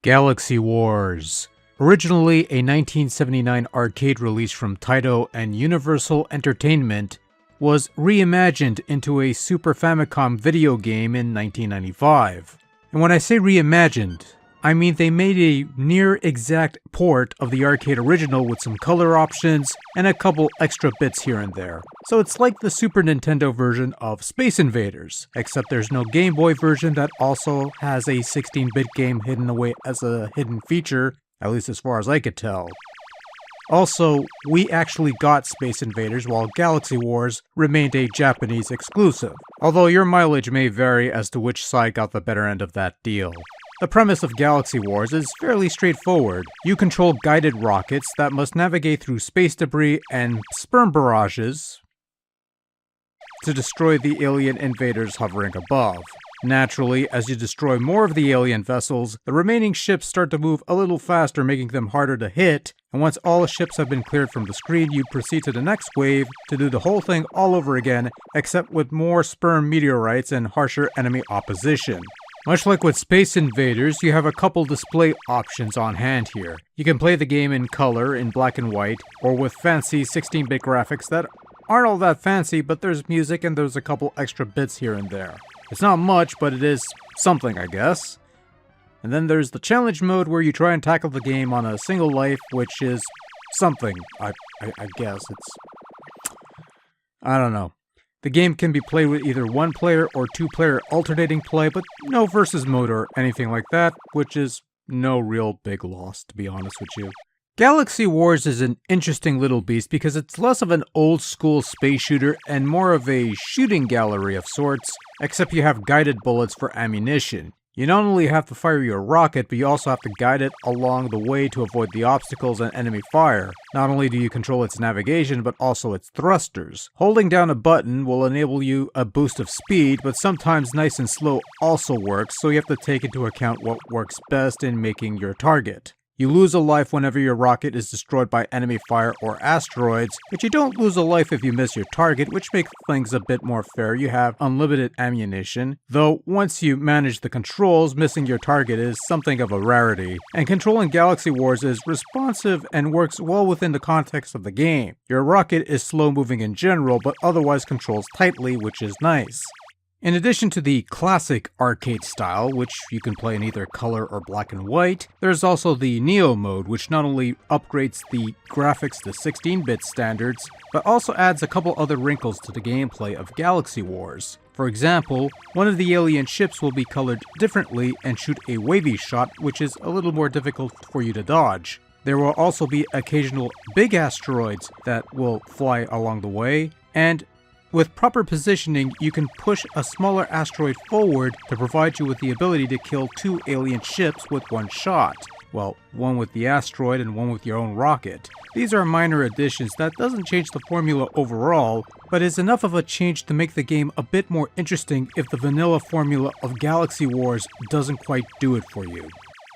Galaxy Wars. Originally a 1979 arcade release from Taito and Universal Entertainment, was reimagined into a Super Famicom video game in 1995. And when I say reimagined, I mean they made a near-exact port of the arcade original with some color options and a couple extra bits here and there. So it's like the Super Nintendo version of Space Invaders, except there's no Game Boy version that also has a 16-bit game hidden away as a hidden feature, at least as far as I could tell. Also, we actually got Space Invaders while Galaxy Wars remained a Japanese exclusive, although your mileage may vary as to which side got the better end of that deal. The premise of Galaxy Wars is fairly straightforward. You control guided rockets that must navigate through space debris and sperm barrages to destroy the alien invaders hovering above. Naturally, as you destroy more of the alien vessels, the remaining ships start to move a little faster, making them harder to hit, and once all ships have been cleared from the screen, you proceed to the next wave to do the whole thing all over again, except with more sperm meteorites and harsher enemy opposition. Much like with Space Invaders, you have a couple display options on hand here. You can play the game in color, in black and white, or with fancy 16-bit graphics that aren't all that fancy, but there's music and there's a couple extra bits here and there. It's not much, but it is something, I guess. And then there's the challenge mode where you try and tackle the game on a single life, which is something, I guess. I don't know. The game can be played with either one player or two player alternating play, but no versus mode or anything like that, which is no real big loss, to be honest with you. Galaxy Wars is an interesting little beast because it's less of an old school space shooter and more of a shooting gallery of sorts, except you have guided bullets for ammunition. You not only have to fire your rocket, but you also have to guide it along the way to avoid the obstacles and enemy fire. Not only do you control its navigation, but also its thrusters. Holding down a button will enable you a boost of speed, but sometimes nice and slow also works, so you have to take into account what works best in making your target. You lose a life whenever your rocket is destroyed by enemy fire or asteroids, but you don't lose a life if you miss your target, which makes things a bit more fair. You have unlimited ammunition, though once you manage the controls, missing your target is something of a rarity. And controlling Galaxy Wars is responsive and works well within the context of the game. Your rocket is slow moving in general, but otherwise controls tightly, which is nice. In addition to the classic arcade style, which you can play in either color or black and white, there's also the Neo mode, which not only upgrades the graphics to 16-bit standards, but also adds a couple other wrinkles to the gameplay of Galaxy Wars. For example, one of the alien ships will be colored differently and shoot a wavy shot, which is a little more difficult for you to dodge. There will also be occasional big asteroids that will fly along the way, and with proper positioning, you can push a smaller asteroid forward to provide you with the ability to kill two alien ships with one shot. Well, one with the asteroid and one with your own rocket. These are minor additions that doesn't change the formula overall, but is enough of a change to make the game a bit more interesting if the vanilla formula of Galaxy Wars doesn't quite do it for you.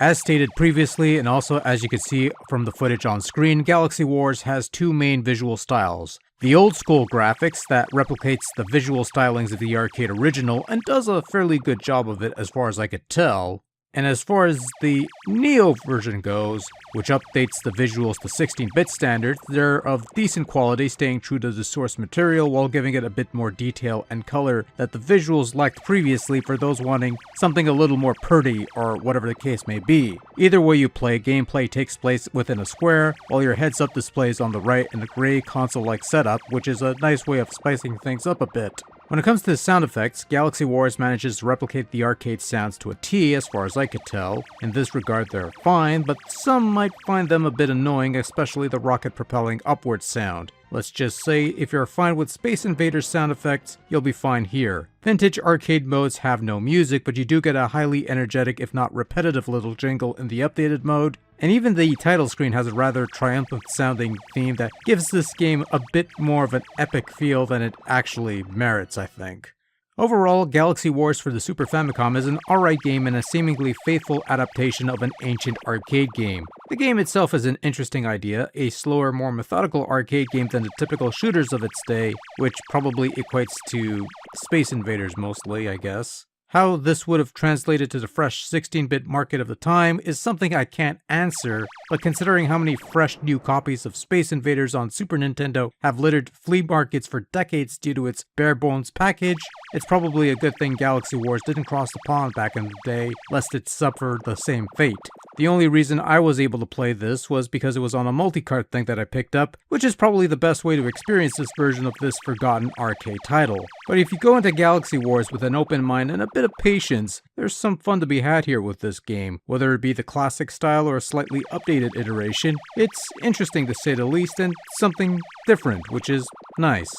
As stated previously, and also as you can see from the footage on screen, Galaxy Wars has two main visual styles. The old school graphics that replicates the visual stylings of the arcade original and does a fairly good job of it as far as I could tell. And as far as the Neo version goes, which updates the visuals to 16-bit standards, they're of decent quality, staying true to the source material while giving it a bit more detail and color that the visuals lacked previously for those wanting something a little more pretty or whatever the case may be. Either way you play, gameplay takes place within a square, while your heads-up display is on the right in a gray console-like setup, which is a nice way of spicing things up a bit. When it comes to the sound effects, Galaxy Wars manages to replicate the arcade sounds to a T as far as I could tell. In this regard they're fine, but some might find them a bit annoying, especially the rocket propelling upward sound. Let's just say, if you're fine with Space Invaders sound effects, you'll be fine here. Vintage arcade modes have no music, but you do get a highly energetic if not repetitive little jingle in the updated mode. And even the title screen has a rather triumphant sounding theme that gives this game a bit more of an epic feel than it actually merits, I think. Overall, Galaxy Wars for the Super Famicom is an alright game and a seemingly faithful adaptation of an ancient arcade game. The game itself is an interesting idea, a slower, more methodical arcade game than the typical shooters of its day, which probably equates to Space Invaders mostly, I guess. How this would have translated to the fresh 16-bit market of the time is something I can't answer, but considering how many fresh new copies of Space Invaders on Super Nintendo have littered flea markets for decades due to its bare-bones package, it's probably a good thing Galaxy Wars didn't cross the pond back in the day, lest it suffer the same fate. The only reason I was able to play this was because it was on a multi-cart thing that I picked up, which is probably the best way to experience this version of this forgotten arcade title. But if you go into Galaxy Wars with an open mind and a bit of patience, there's some fun to be had here with this game. Whether it be the classic style or a slightly updated iteration, it's interesting to say the least and something different, which is nice.